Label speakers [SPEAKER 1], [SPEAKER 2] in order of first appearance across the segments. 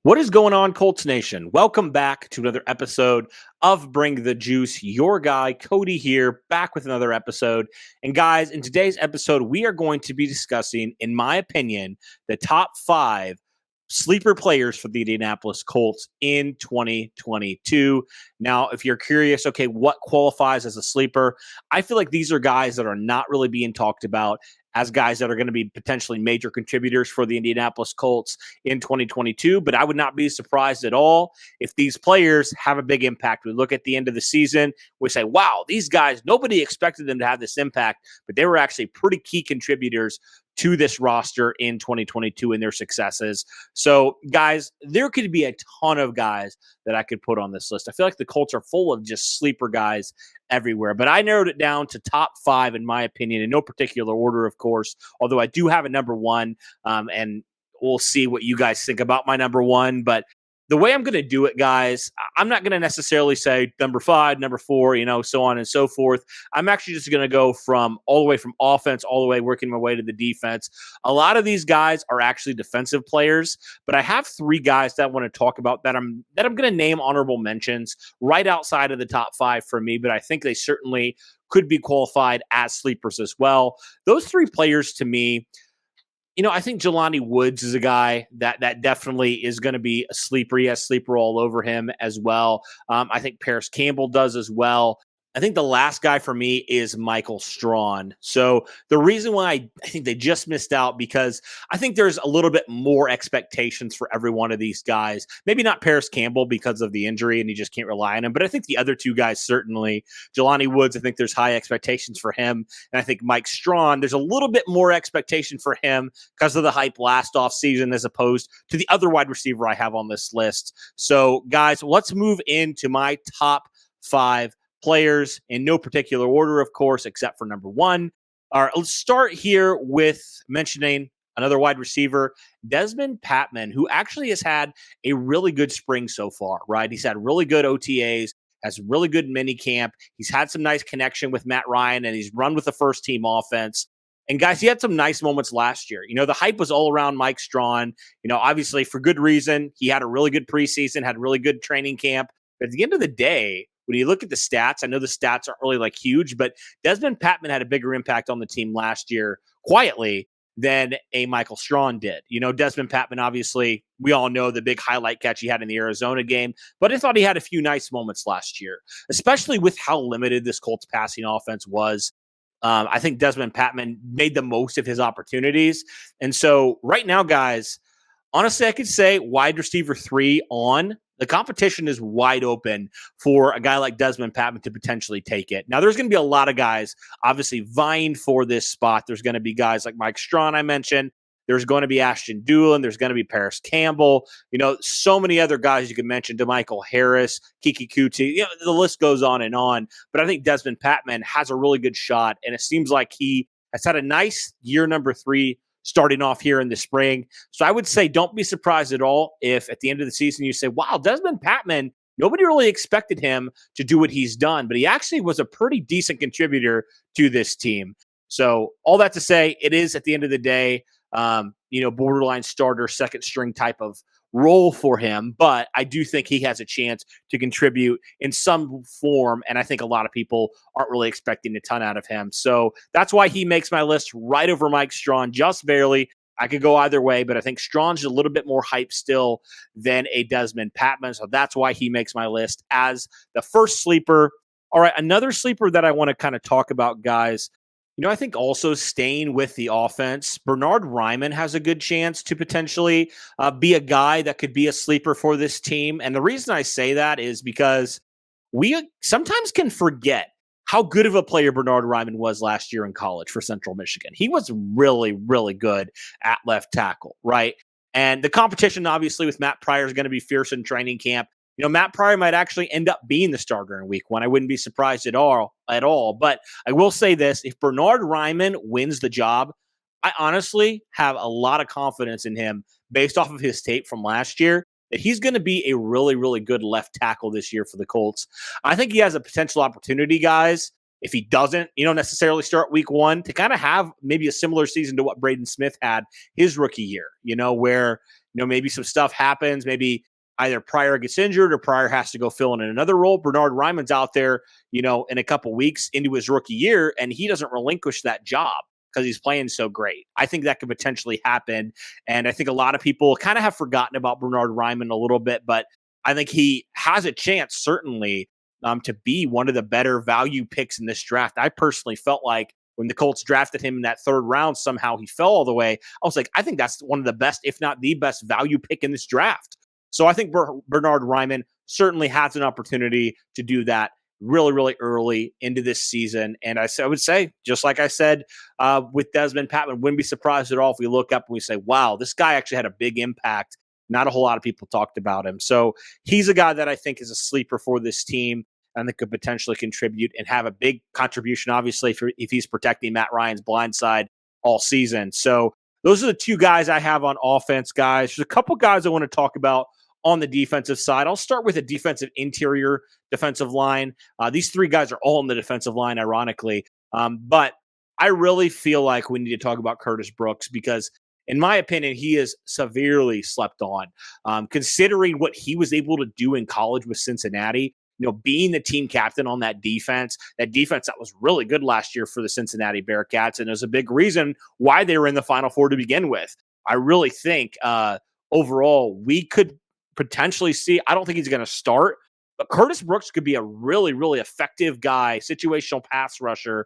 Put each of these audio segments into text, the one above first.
[SPEAKER 1] What is going on, Colts Nation? Welcome back to another episode of Bring the Juice. Your guy, Cody, here, back with another episode. And guys, in today's episode, we are going to be discussing, in my opinion, the top five sleeper players for the Indianapolis Colts in 2022. Now, if you're curious, okay, what qualifies as a sleeper? I feel like these are guys that are not really being talked about as guys that are going to be potentially major contributors for the Indianapolis Colts in 2022, but I would not be surprised at all if these players have a big impact. We look at the end of the season, we say, wow, these guys, nobody expected them to have this impact, but they were actually pretty key contributors to this roster in 2022 and their successes. So, guys, there could be a ton of guys that I could put on this list. I feel like the Colts are full of just sleeper guys everywhere, but I narrowed it down to top five, in my opinion, in no particular order, of course, although I do have a number one, and we'll see what you guys think about my number one. But the way I'm going to do it, guys, I'm not going to necessarily say number five, number four, so on and so forth. I'm actually just going to go from all the way from offense, all the way working my way to the defense. A lot of these guys are actually defensive players, but I have three guys that I want to talk about that I'm going to name honorable mentions right outside of the top five for me, but I think they certainly could be qualified as sleepers as well. Those three players to me, I think Jelani Woods is a guy that definitely is going to be a sleeper. He has sleeper all over him as well. I think Paris Campbell does as well. I think the last guy for me is Michael Strawn. So the reason why I think they just missed out, because I think there's a little bit more expectations for every one of these guys. Maybe not Paris Campbell because of the injury and you just can't rely on him, but I think the other two guys certainly. Jelani Woods, I think there's high expectations for him. And I think Mike Strawn, there's a little bit more expectation for him because of the hype last offseason as opposed to the other wide receiver I have on this list. So guys, let's move into my top five players in no particular order, of course, except for number one. All right, let's start here with mentioning another wide receiver, Desmond Patman, who actually has had a really good spring so far, right? He's had really good OTAs, has really good mini camp. He's had some nice connection with Matt Ryan, and he's run with the first team offense. And guys, he had some nice moments last year. The hype was all around Mike Strawn, obviously for good reason. He had a really good preseason, had a really good training camp. But at the end of the day, when you look at the stats, I know the stats aren't really like huge, but Desmond Patman had a bigger impact on the team last year quietly than a Michael Strawn did. Desmond Patman, obviously, we all know the big highlight catch he had in the Arizona game, but I thought he had a few nice moments last year, especially with how limited this Colts passing offense was. I think Desmond Patman made the most of his opportunities. And so right now, guys, honestly, I could say wide receiver 3 on. The competition is wide open for a guy like Desmond Patman to potentially take it. Now, there's going to be a lot of guys obviously vying for this spot. There's going to be guys like Mike Strawn, I mentioned. There's going to be Ashton Doolin. There's going to be Paris Campbell. So many other guys you could mention, DeMichael Harris, Kiki Kuti. The list goes on and on. But I think Desmond Patman has a really good shot, and it seems like he has had a nice year number 3 starting off here in the spring. So I would say don't be surprised at all if at the end of the season you say, wow, Desmond Patman, nobody really expected him to do what he's done, but he actually was a pretty decent contributor to this team. So all that to say, it is at the end of the day, borderline starter, second string type of role for him, but I do think he has a chance to contribute in some form, and I think a lot of people aren't really expecting a ton out of him. So that's why he makes my list right over Mike Strawn, just barely. I could go either way, but I think Strawn's a little bit more hype still than a Desmond Patman, so that's why he makes my list as the first sleeper. All right, another sleeper that I want to kind of talk about, guys. I think also staying with the offense, Bernhard Raimann has a good chance to potentially be a guy that could be a sleeper for this team. And the reason I say that is because we sometimes can forget how good of a player Bernhard Raimann was last year in college for Central Michigan. He was really, really good at left tackle, right? And the competition, obviously, with Matt Pryor is going to be fierce in training camp. Matt Pryor might actually end up being the starter in week 1. I wouldn't be surprised at all. But I will say this, if Bernhard Raimann wins the job, I honestly have a lot of confidence in him based off of his tape from last year that he's going to be a really, really good left tackle this year for the Colts. I think he has a potential opportunity, guys, if he doesn't, necessarily start week 1, to kind of have maybe a similar season to what Braden Smith had his rookie year, where maybe some stuff happens, maybe either Pryor gets injured or Pryor has to go fill in another role. Bernard Ryman's out there, in a couple weeks into his rookie year, and he doesn't relinquish that job because he's playing so great. I think that could potentially happen. And I think a lot of people kind of have forgotten about Bernard Ryman a little bit, but I think he has a chance, certainly, to be one of the better value picks in this draft. I personally felt like when the Colts drafted him in that third round, somehow he fell all the way. I was like, I think that's one of the best, if not the best value pick in this draft. So I think Bernard Ryman certainly has an opportunity to do that really, really early into this season. And I would say, just like I said with Desmond Patman, wouldn't be surprised at all if we look up and we say, wow, this guy actually had a big impact. Not a whole lot of people talked about him. So he's a guy that I think is a sleeper for this team and that could potentially contribute and have a big contribution, obviously, if he's protecting Matt Ryan's blind side all season. So those are the two guys I have on offense, guys. There's a couple guys I want to talk about on the defensive side. I'll start with a defensive interior defensive line. These three guys are all on the defensive line, ironically. But I really feel like we need to talk about Curtis Brooks because, in my opinion, he is severely slept on. Considering what he was able to do in college with Cincinnati, being the team captain on that defense that was really good last year for the Cincinnati Bearcats, and there's a big reason why they were in the Final Four to begin with. I really think overall we could potentially see, I don't think he's going to start, but Curtis Brooks could be a really, really effective guy, situational pass rusher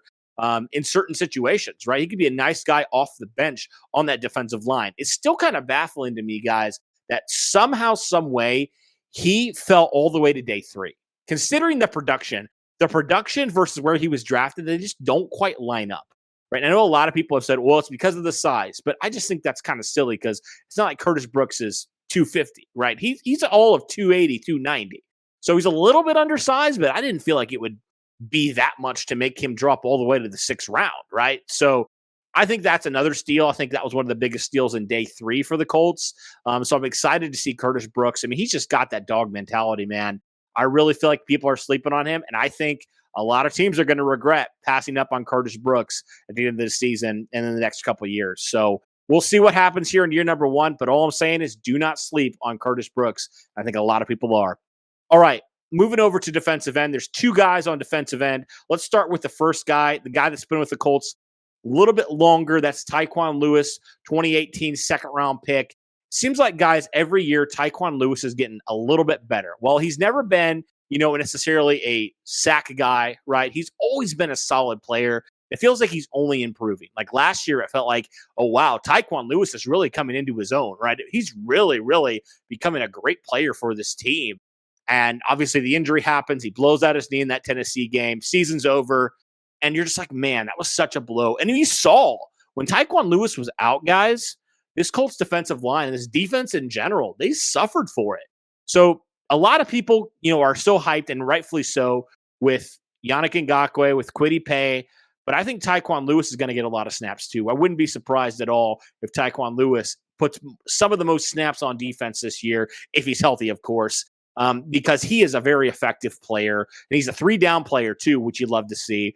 [SPEAKER 1] in certain situations, right? He could be a nice guy off the bench on that defensive line. It's still kind of baffling to me, guys, that somehow, some way, he fell all the way to day 3. Considering the production versus where he was drafted, they just don't quite line up, right? And I know a lot of people have said, well, it's because of the size, but I just think that's kind of silly because it's not like Curtis Brooks is 250, right? He's all of 280, 290. So he's a little bit undersized, but I didn't feel like it would be that much to make him drop all the way to the 6th round, right? So I think that's another steal. I think that was one of the biggest steals in day 3 for the Colts. So I'm excited to see Curtis Brooks. I mean, he's just got that dog mentality, man. I really feel like people are sleeping on him, and I think a lot of teams are going to regret passing up on Curtis Brooks at the end of the season and in the next couple of years. So we'll see what happens here in year number 1, but all I'm saying is do not sleep on Curtis Brooks. I think a lot of people are. All right, moving over to defensive end. There's 2 guys on defensive end. Let's start with the first guy, the guy that's been with the Colts a little bit longer. That's Tyquan Lewis, 2018 second-round pick. Seems like, guys, every year Tyquan Lewis is getting a little bit better. Well, he's never been, necessarily a sack guy, right? He's always been a solid player. It feels like he's only improving. Like last year, it felt like, oh, wow, Tyquan Lewis is really coming into his own, right? He's really, really becoming a great player for this team. And obviously the injury happens. He blows out his knee in that Tennessee game. Season's over. And you're just like, man, that was such a blow. And you saw when Tyquan Lewis was out, guys, this Colts defensive line and this defense in general, they suffered for it. So a lot of people, are so hyped, and rightfully so, with Yannick Ngakoue, with Kwity Paye. But I think Tyquan Lewis is going to get a lot of snaps too. I wouldn't be surprised at all if Tyquan Lewis puts some of the most snaps on defense this year, if he's healthy, of course, because he is a very effective player. And he's a 3-down player too, which you'd love to see.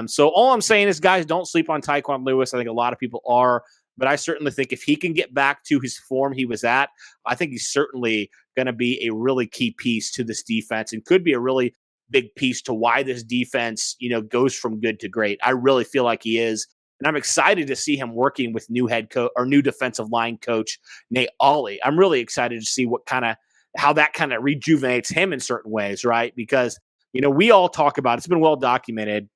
[SPEAKER 1] So all I'm saying is, guys, don't sleep on Tyquan Lewis. I think a lot of people are. But I certainly think if he can get back to his form he was at, I think he's certainly going to be a really key piece to this defense and could be a really big piece to why this defense, goes from good to great. I really feel like he is. And I'm excited to see him working with new head coach or new defensive line coach, Nate Ollie. I'm really excited to see how that kind of rejuvenates him in certain ways, right? Because, we all talk about, it's been well documented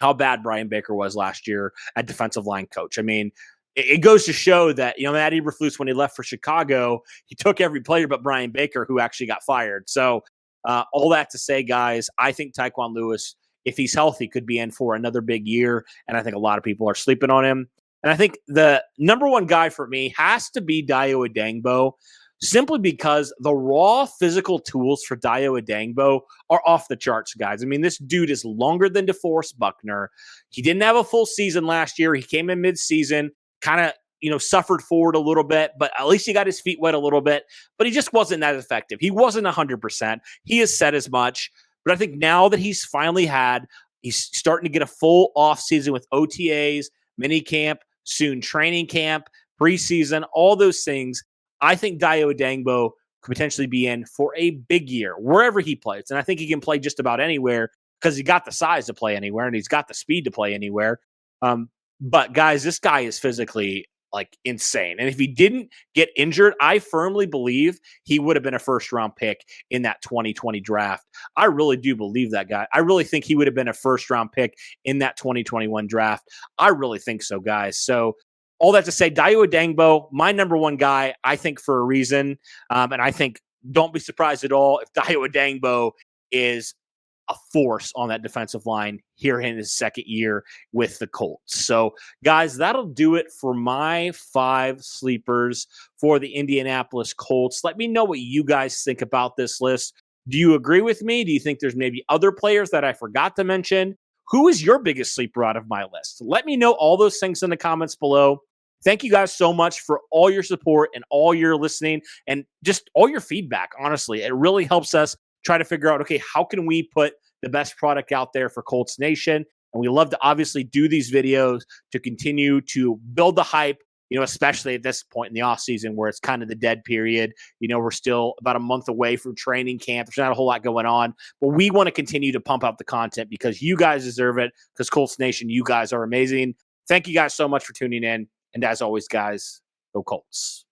[SPEAKER 1] how bad Brian Baker was last year at defensive line coach. I mean, it goes to show that, Matt Eberflus, when he left for Chicago, he took every player but Brian Baker, who actually got fired. So all that to say, guys, I think Tyquan Lewis, if he's healthy, could be in for another big year. And I think a lot of people are sleeping on him. And I think the number 1 guy for me has to be Dayo Adangbo, simply because the raw physical tools for Dayo Adangbo are off the charts, guys. I mean, this dude is longer than DeForest Buckner. He didn't have a full season last year. He came in mid-season, kind of, suffered forward a little bit, but at least he got his feet wet a little bit. But he just wasn't that effective. He wasn't 100%. He has said as much. But I think now that he's starting to get a full offseason with OTAs, mini camp, soon training camp, preseason, all those things. I think Dayo Odangbo could potentially be in for a big year wherever he plays. And I think he can play just about anywhere because he got the size to play anywhere and he's got the speed to play anywhere. But guys, this guy is physically like insane. And if he didn't get injured, I firmly believe he would have been a first round pick in that 2020 draft. I really do believe that guy. I really think he would have been a first round pick in that 2021 draft. I really think so, guys. So all that to say, Dayo Odangbo, my number one guy, I think for a reason. And I think don't be surprised at all if Dayo Odangbo is a force on that defensive line here in his second year with the Colts. So, guys, that'll do it for my 5 sleepers for the Indianapolis Colts. Let me know what you guys think about this list. Do you agree with me? Do you think there's maybe other players that I forgot to mention? Who is your biggest sleeper out of my list? Let me know all those things in the comments below. Thank you guys so much for all your support and all your listening and just all your feedback. Honestly, it really helps us try to figure out, okay, how can we put the best product out there for Colts Nation? And we love to obviously do these videos to continue to build the hype, especially at this point in the offseason where it's kind of the dead period. We're still about a month away from training camp. There's not a whole lot going on, but we want to continue to pump out the content because you guys deserve it, because Colts Nation, you guys are amazing. Thank you guys so much for tuning in. And as always, guys, go Colts.